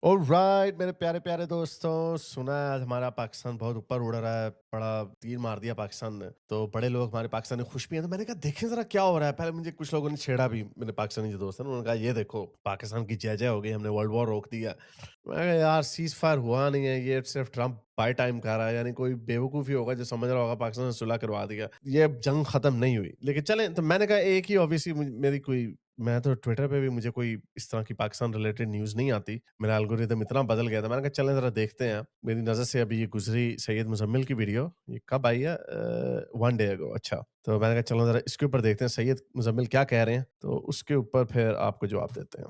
Alright मेरे प्यारे प्यारे दोस्तों, सुना है आज हमारा पाकिस्तान बहुत ऊपर उड़ रहा है। बड़ा तीर मार दिया पाकिस्तान ने, तो बड़े लोग हमारे पाकिस्तानी खुश भी हैं। तो मैंने कहा देखें जरा क्या हो रहा है। पहले मुझे कुछ लोगों ने छेड़ा भी, मेरे पाकिस्तानी जो दोस्त हैं उन्होंने कहा ये देखो पाकिस्तान की जय जय हो गई, हमने वर्ल्ड वॉर रोक दिया। मैं कहा यार सीज फायर हुआ नहीं है, ये सिर्फ ट्रम्प बाय टाइम कर रहा है। यानी कोई बेवकूफ़ी होगा जो समझ रहा होगा पाकिस्तान ने सुलह करवा दिया, ये जंग खत्म नहीं हुई। लेकिन चलें, तो मैंने कहा एक ही ऑब्वियसली मेरी कोई, मैं तो ट्विटर पे भी मुझे कोई इस तरह की पाकिस्तान रिलेटेड न्यूज़ नहीं आती। मेरा एल्गोरिदम इतना बदल गया था, मैंने कहा चलें ज़रा देखते हैं। मेरी नज़र से अभी ये गुज़री सैयद मुज़म्मिल की वीडियो, ये कब आई है? 1 डे अगो। अच्छा, तो मैंने कहा चलो ज़रा इसके ऊपर देखते हैं सैयद मुज़म्मिल क्या कह रहे हैं, तो उसके ऊपर फिर आपको जवाब देते हैं।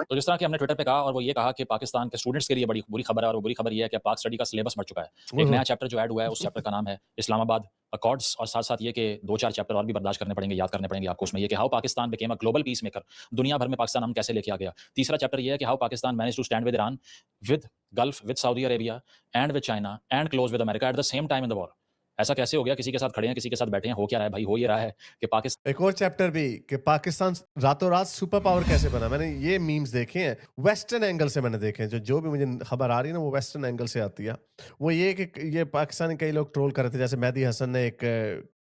तो जिस तरह कि हमने ट्विटर पे कहा और वो ये कहा कि पाकिस्तान के स्टूडेंट्स के लिए बड़ी बुरी खबर है और वो बुरी खबर ये है कि पाक स्टडी का सिलेबस बढ़ चुका है। एक ओह! नया चैप्टर जो ऐड हुआ है उस चैप्टर का नाम है इस्लामाबाद अकॉर्ड्स और साथ-साथ ये कि 2-4 चैप्टर और भी बर्दाश्त करने पड़ेंगे, याद करने पड़ेंगे आपको उसमें ये कि how Pakistan became a global peace maker. दुनिया भर में पाकिस्तान हम कैसे लेके आ गया। तीसरा चैप्टर ये है कि how Pakistan managed to stand with Iran, with Gulf, with Saudi Arabia and with China and close with America at the same time in the war. ऐसा कैसे हो गया? किसी के साथ खड़े हैं, किसी के साथ बैठे हैं, हो क्या रहा है भाई? हो ये रहा है कि पाकिस्तान एक और चैप्टर भी कि पाकिस्तान रातों-रात सुपर पावर कैसे बना। मैंने ये मीम्स देखे हैं, वेस्टर्न एंगल से मैंने देखे हैं। जो भी मुझे खबर आ रही है ना, वो वेस्टर्न एंगल से आती है। वो ये कि ये पाकिस्तानी कई लोग ट्रोल कर रहे थे, जैसे मेहदी हसन ने एक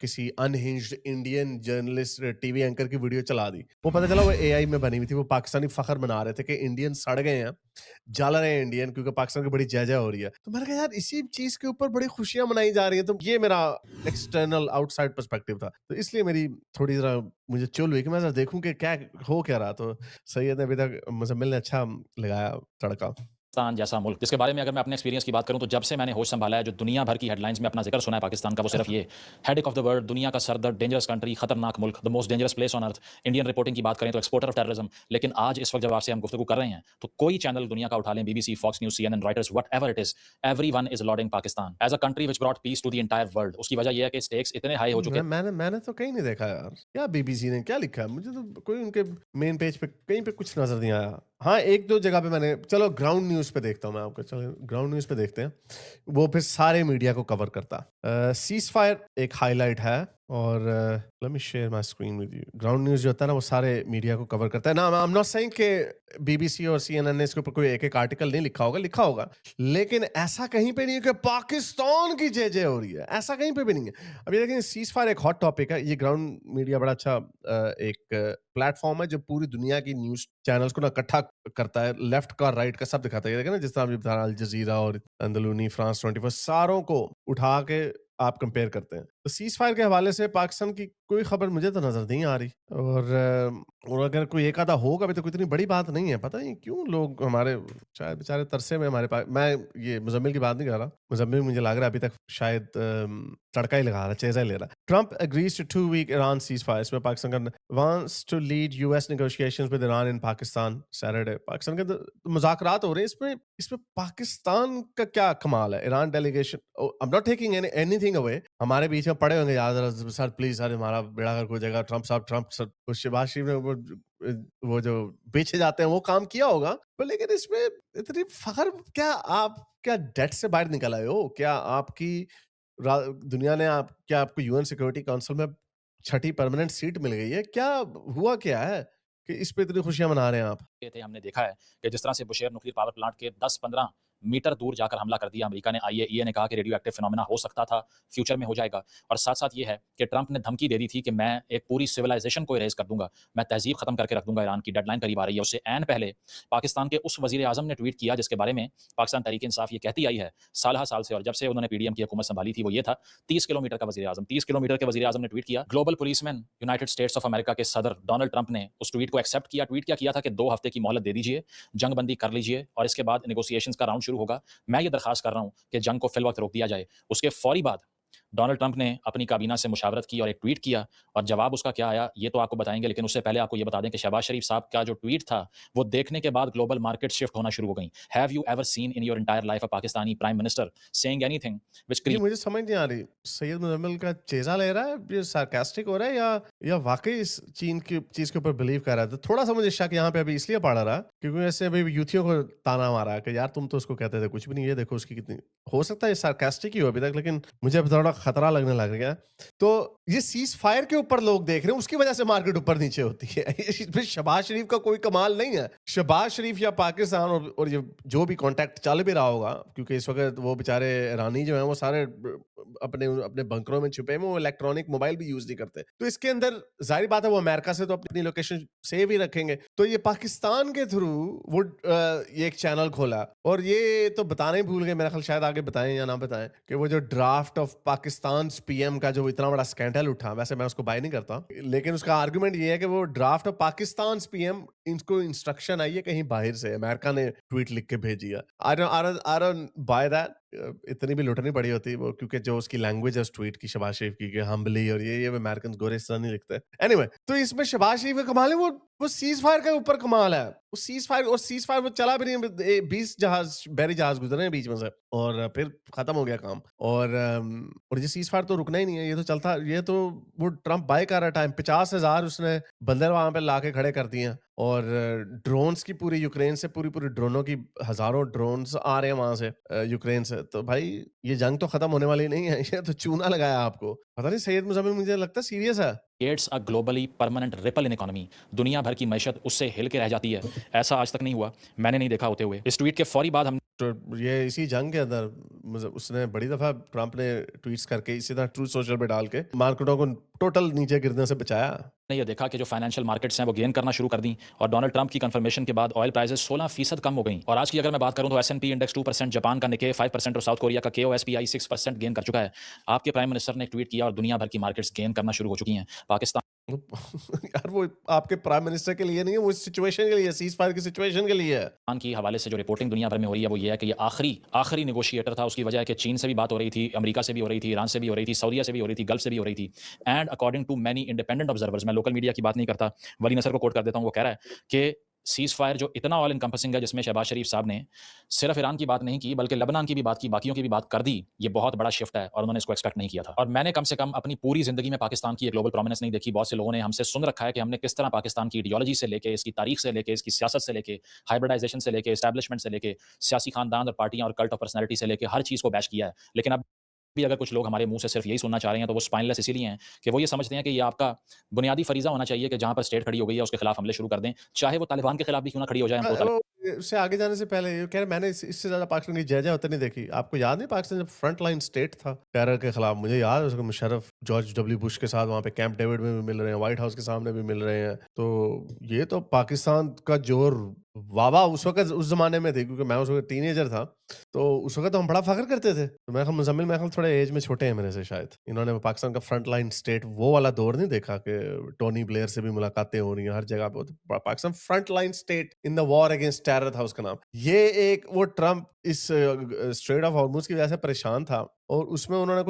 किसी unhinged Indian journalist TV anchor की वीडियो चला दी। वो पता चला वो एआई में बनी हुई थी। वो पाकिस्तानी फ़ख्र मना रहे थे कि इंडियन सड़ गए हैं, जल रहे हैं इंडियन, क्योंकि पाकिस्तान की बड़ी जय-जय हो रही है। तो मैंने कहा यार इसी चीज़ के ऊपर बड़ी खुशियाँ मनाई जा रही हैं। तो ये मेरा एक्सटर्नल आउटसाइड पर्सपेक्टिव था। तो इसलिए मेरी थोड़ी ज़रा मुझे चुल हुई कि मैं ज़रा देखूँ कि क्या हो क्या रहा। तो सैयद ने अभी तक मुज़म्मिल ने अच्छा लगाया तड़का। जैसा मुल्क जिसके बारे में अगर मैं अपने एक्सपीरियंस की बात करूं तो जब से मैंने होश संभाला है जो दुनिया भर की हेडलाइंस में अपना जिक्र सुना है पाकिस्तान का वो सिर्फ ये हेडेक ऑफ द वर्ल्ड, दुनिया का सरदर्द, डेंजरस कंट्री, खतरनाक मुल्क, the most dangerous place on earth. Indian reporting की बात करें तो एक्सपोर्टर ऑफ टेररिज्म। लेकिन आज इस वक्त जब आपसे हम गुफ्तगू कर रहे हैं तो कोई चैनल दुनिया का उठा लें, BBC, Fox News, CNN, Reuters, whatever it is, everyone is lauding Pakistan as a country which brought peace to the entire world. उसकी वजह यह है कि स्टेक्स इतने हाई हो चुके मैंने मैंने तो कहीं नहीं देखा यार। क्या बीबीसी ने क्या लिखा है? मुझे तो कोई उनके मेन पेज पे कहीं पे कुछ नज़र नहीं आया। हाँ, 1-2 जगह पे मैंने, चलो ग्राउंड न्यूज़ पे देखता हूँ मैं आपको, चलो ग्राउंड न्यूज़ पे देखते हैं। वो फिर सारे मीडिया को कवर करता। सीज़ फायर एक हाइलाइट है, और let me share my screen with you. Ground news जो होता है ना, वो सारे मीडिया को कवर करता है ना। आई एम नॉट सेइंग कि बीबीसी और सीएनएन ने इसके ऊपर कोई एक-एक आर्टिकल नहीं लिखा होगा, लिखा होगा। लेकिन ऐसा कहीं पे नहीं है कि पाकिस्तान की जय-जय हो रही है, ऐसा कहीं पे भी नहीं है। अब ये देखें, सीज़ फायर एक हॉट टॉपिक है। ये ग्राउंड मीडिया बड़ा अच्छा एक प्लेटफ़ॉर्म है जो पूरी दुनिया की न्यूज़ चैनल्स को ना इकट्ठा करता है। लेफ्ट का, राइट का सब दिखाता है। ये देखें ना, जिस तरह अभी बता रहा, अल जज़ीरा और अंदलूनी, फ्रांस 24, सारों को उठा के आप कंपेयर करते हैं। तो सीज़ फायर के हवाले से पाकिस्तान की कोई खबर मुझे तो नज़र नहीं आ रही। और अगर कोई एक आधा होगा भी तो कोई इतनी बड़ी बात नहीं है। पता नहीं क्यों लोग हमारे शायद बेचारे तरसे में हमारे पास। मैं ये मुज़म्मिल की बात नहीं कर रहा। मुज़म्मिल मुझे लग रहा है अभी तक शायद तड़का ही लगा रहा है, चेज़ा ही ले रहा है। Trump agrees to 2 week Iran ceasefire. इसमें पाकिस्तान का wants to lead US negotiations with Iran in Pakistan Saturday. Pakistan के अंदर मुज़ाकरात हो रहे हैं। इसमें इसमें पाकिस्तान का क्या कमाल है? Iran delegation, I am not taking anything away. हमारे बीच में पड़े होंगे यार, ज़रा सर प्लीज़ सर हमारा बेड़ा गर्क हो जाएगा। ट्रम्प सर वो शहबाज शरीफ ने वो जो पीछे जाते हैं वो काम किया होगा। तो लेकिन इसमें इतनी फ़ख्र क्या, आप क्या डेट से बाहर निकल आए हो? क्या आपकी दुनिया ने क्या आपको यूएन सिक्योरिटी काउंसिल में छठी परमानेंट सीट मिल गई है? क्या हुआ क्या है कि इस पे इतनी खुशियाँ मना रहे हैं आप? थे। हमने देखा है कि जिस तरह से बुशेयर न्यूक्लियर पावर प्लांट के 10-15 मीटर दूर जाकर हमला कर दिया अमेरिका ने। आईएईए ने कहा कि रेडियो एक्टिव फिनोमेना हो सकता था, फ्यूचर में हो जाएगा। और साथ-साथ ये है कि ट्रंप ने धमकी दे दी थी कि मैं एक पूरी सिविलाइजेशन को इरेज़ कर दूँगा, मैं तहज़ीब ख़त्म करके रख दूँगा ईरान की। डेडलाइन करीब आ रही है। उससे ऐन पहले पाकिस्तान के उस वज़ीर-ए-आज़म ने ट्वीट किया जिसके बारे में पाकिस्तान तहरीक-ए-इंसाफ ये कहती आई है साल से, और जब से उन्होंने पीडीएम की हुकूमत संभाली थी वो ये था, 30 किलोमीटर का वज़ीर-ए-आज़म, 30 किलोमीटर के वज़ीर-ए-आज़म ने ट्वीट किया। Global policeman United states of America के सदर डोनाल्ड ट्रंप ने उस ट्वीट को एक्सेप्ट किया। ट्वीट क्या किया था कि 2 हफ्ते की मोहलत दे दीजिए, जंगबंदी कर लीजिए और इसके बाद नेगोशिएशंस का राउंड शुरू होगा। मैं ये दरखास्त कर रहा हूँ कि जंग को फिल वक्त रोक दिया जाए। उसके फौरी बाद डोनाल्ड ट्रंप ने अपनी काबीना से मुशावरत की और एक ट्वीट किया, और जवाब उसका क्या आया ये तो आपको बताएंगे। लेकिन उससे पहले आपको ये बता दें कि शहबाज शरीफ साहब का जो ट्वीट था वो देखने के बाद ग्लोबल मार्केट शिफ्ट होना शुरू हो गई। Have you ever seen in your entire life a Pakistani prime minister saying anything which ये क्रिएट मुझे समझ नहीं आ रही। सैयद मुज़म्मिल का चेज़ा ले रहा है, ये सार्कास्टिक हो रहा है, या वाक़ई इस चीन की चीज़ के ऊपर बिलीव कर रहा है? तो थोड़ा-सा मुझे शक यहाँ पे अभी इसलिए पड़ रहा है क्योंकि ऐसे अभी यूथियों को ताना मारा है कि यार तुम तो उसको कहते थे कुछ भी नहीं, ये देखो उसकी कितनी। हो सकता है ये सार्कास्टिक ही हो अभी तक, लेकिन मुझे अब थोड़ा खतरा लगने लग गया। तो ये सीज फायर के ऊपर लोग देख रहे हैं, उसकी वजह से मार्केट ऊपर नीचे होती है। इसमें शहबाज शरीफ का कोई कमाल नहीं है। शहबाज शरीफ या पाकिस्तान और ये जो भी कॉन्टैक्ट चल भी रहा होगा, क्योंकि इस वक्त वो बेचारे ईरानी जो हैं वो सारे अपने अपने बंकरों में छुपे हैं, वो इलेक्ट्रॉनिक मोबाइल भी यूज नहीं करते। तो इसके अंदर जाहिर बात है वो अमेरिका से तो अपनी लोकेशन सेव ही रखेंगे। तो ये पाकिस्तान के थ्रू वो ये एक चैनल खोला, और ये तो बताना ही भूल गए, मेरा ख्याल शायद आगे बताएं या ना बताएं, कि वो जो ड्राफ्ट ऑफ पाकिस्तान पीएम का जो इतना बड़ा स्कैंडल उठा, वैसे मैं उसको बाय नहीं करता, लेकिन उसका आर्गुमेंट ये है कि वो ड्राफ्ट ऑफ पाकिस्तान पीएम, इनको इंस्ट्रक्शन आई है कहीं बाहर से, अमेरिका ने ट्वीट लिख के भेजी है। I don't by that. इतनी भी लुटनी पड़ी होती वो, क्योंकि जो उसकी लैंग्वेज है उस ट्वीट की शहबाज शरीफ की, कि हम्बली और ये अमेरिकन गोरे इस तरह नहीं लिखते। एनीवे, तो इसमें शहबाज शरीफ का कमाल है, वो सीज फायर के ऊपर कमाल है। वो सीज फायर वो चला भी नहीं, 20 जहाज बैरी जहाज गुजरे हैं बीच में से, और फिर खत्म हो गया काम। और ये सीज फायर तो रुकना ही नहीं है, ये तो चलता, ये तो वो ट्रम्प बाय कर रहा टाइम, 50,000 उसने बंदर वहां पे लाके खड़े कर दिए हैं। और ड्रोन्स की पूरी यूक्रेन से पूरी ड्रोनों की हजारों ड्रोन्स आ रहे हैं वहां से, यूक्रेन से। तो भाई ये जंग तो खत्म होने वाली नहीं है, ये तो चूना लगाया आपको। पता नहीं सैयद मुज़म्मिल, मुझे लगता है सीरियस है। Creates a globally permanent ripple in economy. दुनिया भर की मैशत उससे हिल के रह जाती है। ऐसा आज तक नहीं हुआ, मैंने नहीं देखा होते हुए। इस ट्वीट के फौरी बाद हम तो ये इसी जंग के अंदर उसने बड़ी दफा ट्रंप ने ट्वीट्स करके इसी तरह ट्रूथ सोशल पे डाल के मार्केटों को टोटल नीचे गिरने से बचाया। ने यह देखा कि जो फाइनेंशियल मार्केट्स हैं वो गेन करना शुरू कर दी, और डोनाल्ड ट्रंप की कंफर्मेशन के बाद ऑयल प्राइसेस 16% कम हो गई। और आज की अगर मैं बात करूं तो एस&पी इंडेक्स 2%, जापान का निके 5% और साउथ कोरिया का KOSPI 6% गेन कर चुका है। आपके प्राइम मिनिस्टर ने एक ट्वीट किया और दुनिया भर की मार्केट्स गेन करना शुरू हो चुकी हैं। पाकिस्तान यार वो आपके प्राइम मिनिस्टर के लिए नहीं है, वो सिचुएशन के लिए, सीज फायर की सिचुएशन के लिए है। की हवाले से जो रिपोर्टिंग दुनिया भर में हो रही है वो ये है कि ये आखिरी नेगोशिएटर था। उसकी वजह है कि चीन से भी बात हो रही थी, अमेरिका से भी हो रही थी, ईरान से भी हो रही थी, सऊदीया से भी हो रही थी, गल्फ से भी हो रही थी। And according to many independent observers, मैं लोकल मीडिया की बात नहीं करता, वली नसर को कोट कर देता हूँ, वो कह रहा है कि सीज फायर जो इतना ऑल इनकम्पसिंग है, जिसमें शहबाज शरीफ साहब ने सिर्फ ईरान की बात नहीं की बल्कि लेबनान की भी बात की, बाकियों की भी बात कर दी, ये बहुत बड़ा शिफ्ट है और उन्होंने इसको एक्सपेक्ट नहीं किया था। और मैंने कम से कम अपनी पूरी जिंदगी में पाकिस्तान की ग्लोबल प्रोमिनेंस नहीं देखी। बहुत से लोगों ने हमसे सुन रखा है कि हमने किस तरह पाकिस्तान की आइडियोलॉजी से लेके, इसकी तारीख से लेके, इसकी सियासत से लेके, हाइब्रिडाइजेशन से लेके, एस्टैब्लिशमेंट से लेके, सियासी खानदान और पार्टियां और कल्ट ऑफ पर्सनैलिटी से लेके हर चीज़ को बैश किया है। लेकिन अब भी अगर कुछ लोग हमारे मुंह से सिर्फ यही सुनना चाह रहे हैं तो वो स्पाइनलेस इसीलिए हैं कि वो ये समझते हैं कि ये आपका बुनियादी फरीजा होना चाहिए कि जहां पर स्टेट खड़ी हो गई है उसके खिलाफ हमले शुरू कर दें, चाहे वो तालिबान के खिलाफ भी क्यों ना खड़ी हो जाए। हमको उससे आगे जाने से पहले ये कह रहे, मैंने इससे ज्यादा पाकिस्तान की जय जय होते नहीं देखी। आपको याद नहीं पाकिस्तान जब फ्रंट लाइन स्टेट था टेरर के खिलाफ, मुझे याद है उसको मुशर्रफ जॉर्ज डब्ल्यू बुश के साथ वहाँ पे कैंप डेविड में भी मिल रहे हैं, व्हाइट हाउस के सामने भी मिल रहे हैं। तो ये तो पाकिस्तान का जोर वाह उस वक्त उस जमाने में थे, क्योंकि मैं उस वक्त टीनेजर था, तो उस वक्त तो हम बड़ा फख्र करते थे। तो मैं मुजम्मिल मैं थोड़े एज में छोटे हैं मेरे से शायद, इन्होंने पाकिस्तान का फ्रंट लाइन स्टेट वो वाला दौर नहीं देखा कि टोनी ब्लेयर से भी मुलाकातें हो रही हैं हर जगह पे। तो Pakistan front line state in the war against terror था उसका नाम। ये एक वो ट्रंप इस स्ट्रेट ऑफ हॉर्मुज की वजह से परेशान था, और उसमें उन्होंने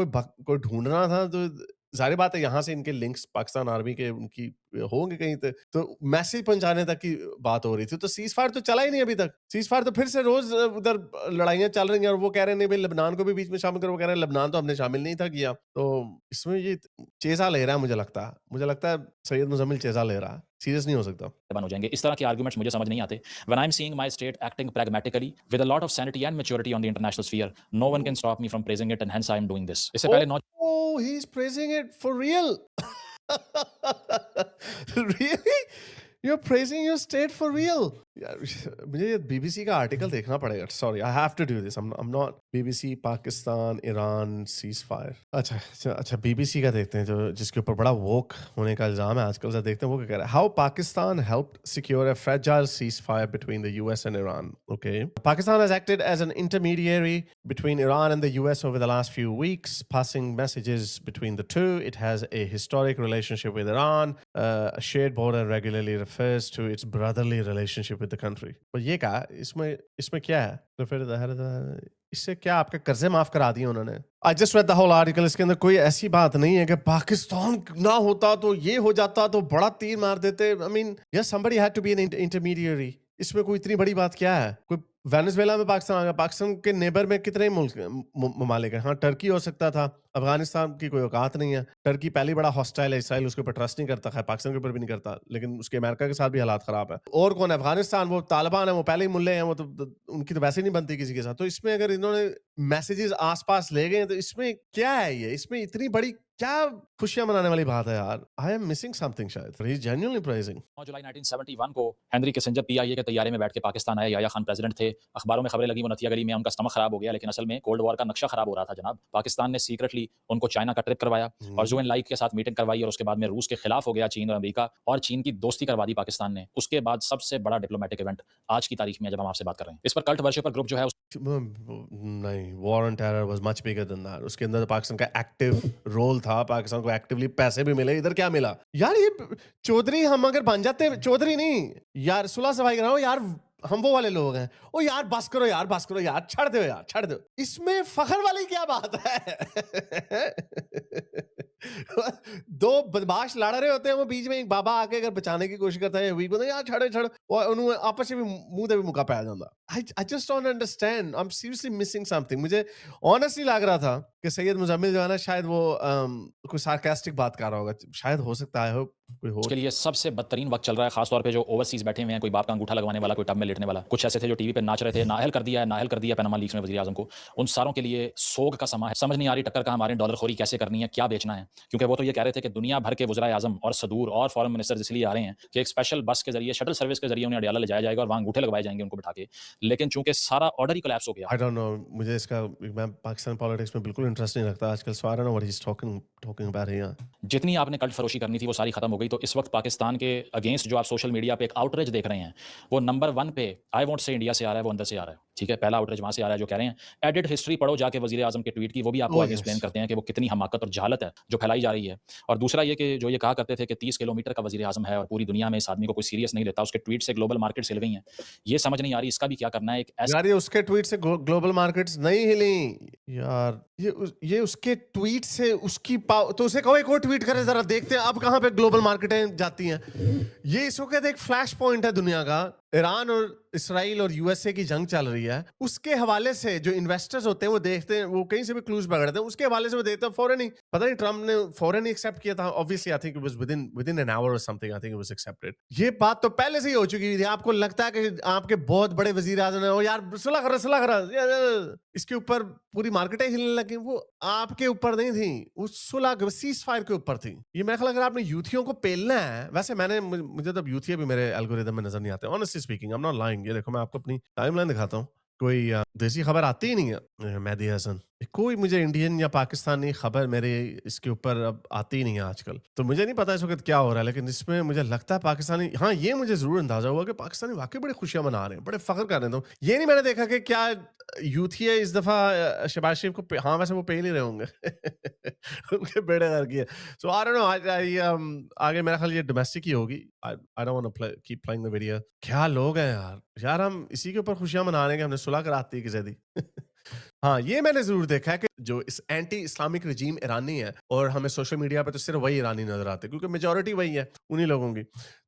कोई ढूंढना था। तो जाहिर बात है यहाँ से इनके लिंक्स पाकिस्तान आर्मी के उनकी होंगे कहीं तक, तो मैसेज पहुंचाने तक की बात हो रही थी। तो सीज फायर तो चला ही नहीं अभी तक। सीज फायर तो फिर से रोज उधर लड़ाइयां चल रही हैं, और वो कह रहे हैं नहीं भाई लेबनान को भी बीच में शामिल करो, वो कह रहे हैं लेबनान तो हमने शामिल नहीं था किया। तो इसमें ये चेजा ले रहा है, मुझे लगता है सैयद मुजम्मिल चेजा ले रहा है, सीरियस नहीं हो सकता। बन हो जाएंगे। इस तरह के आर्गुमेंट्स मुझे समझ नहीं आते। When I'm seeing my state acting pragmatically with a lot of sanity and maturity on the international sphere, no one can stop me from praising it, and hence I am doing this. इससे पहले Oh, he's praising it for real. Really? You're praising your state for real? यार मुझे ये BBC का article देखना पड़ेगा। Sorry, I have to do this. I'm not BBC Pakistan Iran ceasefire. अच्छा BBC का देखते हैं, जो जिसके ऊपर बड़ा वोक होने का इल्जाम है आजकल से। देखते हैं वो क्या कह रहा है। How Pakistan helped secure a fragile ceasefire between the US and Iran. Okay, Pakistan has acted as an intermediary between Iran and the US over the last few weeks, passing messages between the two. It has a historic relationship with Iran. A shared border regularly refers to its brotherly relationship with the country. पर ये क्या इसमें क्या है? Refer to the इससे क्या आपके कर्जे माफ करा दिए उन्होंने? I just read the whole article. इसके अंदर कोई ऐसी बात नहीं है कि पाकिस्तान ना होता तो ये हो जाता तो बड़ा तीर मार देते। I mean, yes, somebody had to be an intermediary. इसमें कोई इतनी बड़ी बात क्या है? कोई वेनेजुएला में पाकिस्तान आ गया। पाकिस्तान के नेबर में कितने ममालिक हैं? हाँ, टर्की हो सकता था, अफगानिस्तान की कोई औकात नहीं है। टर्की पहले ही बड़ा हॉस्टाइल है, इसराइल उसके ऊपर ट्रस्ट नहीं करता, खैर पाकिस्तान के ऊपर भी नहीं करता, लेकिन उसके अमेरिका के साथ भी हालात खराब है। और कौन है? अफगानिस्तान, वो तालिबान है, वो पहले ही मुल्ले हैं, वो तो उनकी तो वैसे ही नहीं बनती किसी के साथ। तो इसमें अगर इन्होंने मैसेजेस आस-पास ले गए, तो इसमें क्या है ये? इसमें इतनी बड़ी क्या खुशियाँ मनाने वाली बात है यार? आई एम मिसिंग समथिंग शायद। He is genuinely pricing. 9 जुलाई 1971 को हेनरी किसिंजर पीआईए के तैयारे में बैठ के पाकिस्तान आए। याह्या खान प्रेसिडेंट थे। अखबारों में खबरें लगी वो नथिया गली में उनका स्टमक खराब हो गया, लेकिन असल में कोल्ड वॉर का नक्शा खराब हो रहा था जनाब। पाकिस्तान ने सीक्रेटली उनको चाइना का ट्रिप करवाया और ज़ू एन लाइक के साथ मीटिंग करवाई, और उसके बाद में रूस के खिलाफ हो गया चीन और अमेरिका, और चीन की दोस्ती करवा दी पाकिस्तान ने। उसके बाद सबसे बड़ा डिप्लोमेटिक इवेंट आज की तारीख में जब हम आपसे बात कर रहे हैं, इस पर कल्ट वर्शिपर ग्रुप जो है नहीं, war on terror was much bigger than that. उसके अंदर तो पाकिस्तान का एक्टिव रोल था, पाकिस्तान को एक्टिवली पैसे भी मिले। इधर क्या मिला यार? ये चौधरी हम अगर बन जाते, चौधरी नहीं यार, सुलह सफाई कर रहा हूँ यार, हम वो वाले लोग हैं। ओ यार बस करो यार, बस करो यार, छड़ दो यार, छड़ दो। इसमें फखर वाली क्या बात है? दो बदमाश लड़ रहे होते हैं, वो बीच में एक बाबा आके अगर बचाने की कोशिश करता है, वीक यार छड़ो छड़ो, और उन्होंने आपस में मुंह दे भी मुका पाया जाता। I just don't understand. I'm seriously missing something. मुझे honestly लग रहा था कि सैयद मुजम्मिल जो है ना, शायद वो कोई सार्कास्टिक बात कर रहा होगा, शायद हो सकता है, कोई हो। उसके लिए सबसे बदतरीन वक्त चल रहा है, खासतौर पे जो ओवरसीज बैठे हुए हैं, कोई बाप का अंगूठा लगवाने वाला, कोई टब में लेटने वाला। कुछ ऐसे थे जो टीवी पे नाच रहे थे, नाअहल कर दिया है, नाअहल कर दिया पनामा लीक्स में वज़ीर आज़म को। उन सारों के लिए सोग का समा है। समझ नहीं आ रही टक्कर का हमारे डॉलर खोरी कैसे करनी है, क्या बेचना है, क्योंकि वो तो ये कह रहे थे कि दुनिया भर के वज़राए आज़म और सदूर और फॉरेन मिनिस्टर्स इसलिए आ रहे हैं कि एक स्पेशल बस के जरिए, शटल सर्विस के जरिए उन्हें अडियाला ले जाया जाएगा और वहाँ अंगूठे लगवाए जाएंगे उनको बिठा के। लेकिन चूंकि सारा ऑर्डर ही कोलैप्स हो गया। I don't know, मुझे इसका, मैं पाकिस्तान पॉलिटिक्स में बिल्कुल इंटरेस्ट नहीं रखता आजकल, so I don't know what he's talking about here. जितनी आपने कल्ट फरोशी करनी थी वो सारी खत्म हो गई। तो इस वक्त पाकिस्तान के अगेंस्ट जो आप सोशल मीडिया पे एक आउटरीच देख रहे हैं, वो नंबर 1 पे आई वोंट से इंडिया से आ रहा है, वो अंदर से आ रहा है। ठीक है, पहला आउटरीच वहां से आ रहा है, जो कह रहे हैं एडिट हिस्ट्री पढ़ो जाके वज़ीर आज़म के ट्वीट की, वो भी आपको आगे एक्सप्लेन करते हैं कि वो कितनी हमाकत और जहालत है जो फैलाई जा रही है। और दूसरा ये कि जो ये कहा करते थे कि 30 किलोमीटर का वज़ीर आज़म है और पूरी दुनिया में इस आदमी को कोई सीरियस नहीं लेता, उसके ट्वीट से ग्लोबल मार्केट हिल गई हैं। ये समझ नहीं आ रही इसका भी क्या करना है। एक यार ये उसके ट्वीट से ग्लोबल मार्केट्स नहीं हिली यार, ये उसके ट्वीट से उसकी तो उसे कहो एक और ट्वीट करे, जरा देखते हैं अब कहां पे ग्लोबल मार्केटें जाती हैं। ये इस वक्त एक फ्लैश पॉइंट है दुनिया का। ईरान और इसराइल और यूएसए की जंग चल रही है, उसके हवाले से जो इन्वेस्टर्स होते हैं वो देखते हैं, वो कहीं से भी क्लूज पकड़ते हैं, उसके हवाले से वो देखते हैं फौरन ही। पता नहीं ट्रम्प ने फौरन ही एक्सेप्ट किया था, obviously I think it was within an hour और something, I think it was accepted. ये बात तो पहले से ही हो चुकी थी। आपको लगता है कि आपके बहुत बड़े वजीर आज़म है, यार सुलह करो, इसके ऊपर पूरी मार्केटें हिलने लगी। वो आपके ऊपर नहीं थी, वो सुलह सीज फायर के ऊपर थी। ये मेरे ख्याल अगर आपने यूथियों को पेलना है, वैसे मुझे तो यूथिया भी मेरे एल्गोरिदम में नजर नहीं आते, honestly speaking, I am not lying. ये देखो मैं आपको अपनी टाइमलाइन दिखाता हूँ, कोई देसी खबर आती ही नहीं है। मेहदी हसन, कोई मुझे इंडियन या पाकिस्तानी खबर मेरे इसके ऊपर अब आती ही नहीं है आजकल। तो मुझे नहीं पता इस वक्त क्या हो रहा है, लेकिन इसमें मुझे लगता है पाकिस्तानी, हाँ ये मुझे जरूर अंदाजा हुआ कि पाकिस्तानी वाकई बड़ी खुशियां मना रहे हैं, बड़े फख्र कर रहे हैं। तो ये नहीं मैंने देखा कि क्या यूथिया इस दफा शहबाज शरीफ को हाँ वैसे वो पे ही नहीं रहे होंगे उनके बेड़े कर गए। सो आई डोंट नो, आगे मेरा ख्याल ये डोमेस्टिक ही होगी। I don't want to keep playing the video. क्या लोग हैं यार, हम इसी के ऊपर खुशियां मना रहे हैं कि हमने सुलह कराती है किसी दी। हाँ, ये मैंने जरूर देखा है कि जो इस एंटी इस्लामिक रजीम ईरानी है, और हमें सोशल मीडिया पे तो सिर्फ वही ईरानी नजर आते हैं क्योंकि मेजॉरिटी वही है उन्हीं लोगों की।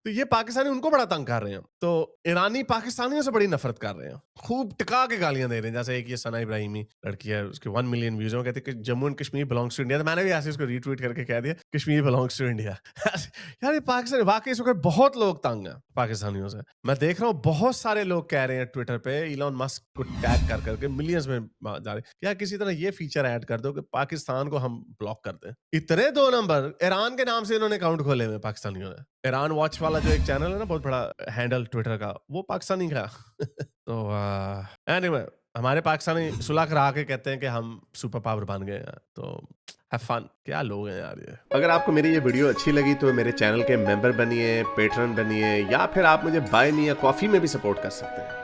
तो ये पाकिस्तानी उनको बड़ा तंग कर रहे हैं, तो ईरानी पाकिस्तानियों से बड़ी नफरत कर रहे हैं, खूब टिका के गालियां दे रहे हैं। जैसे एक ये सना इब्राहिमी लड़की है, उसके 1 मिलियन व्यूज हैं, कहते हैं कि Jammu and Kashmir belongs to India. तो मैंने भी ऐसे उसको रीट्वीट करके कह दिया कश्मीर बिलोंग्स टू इंडिया। यार ये पाकिस्तान वाकई इस वक्त बहुत लोग तंग हैं पाकिस्तानियों से। मैं देख रहा हूँ बहुत सारे लोग कह रहे हैं ट्विटर पे इलॉन मस्क को टैग कर करके मिलियंस में जा रहे, क्या किसी तरह ये फीचर ऐड कर दो कि पाकिस्तान को हम ब्लॉक कर दें। इतने 2 नंबर ईरान के नाम से इन्होंने अकाउंट खोले हुए पाकिस्तानियों ने। ईरान वॉच वाला जो एक चैनल है ना, बहुत बड़ा हैंडल ट्विटर का, वो पाकिस्तानी का। तो एनीवे हमारे पाकिस्तानी सुलह करा के कहते हैं कि हम सुपर पावर बन गए हैं। तो हैव फन। क्या लोग हैं यार ये। अगर आपको मेरी ये वीडियो अच्छी लगी तो मेरे चैनल के मेंबर बनिए, पेट्रन बनिए, या फिर आप मुझे बाय मी या कॉफी में भी सपोर्ट कर सकते हैं।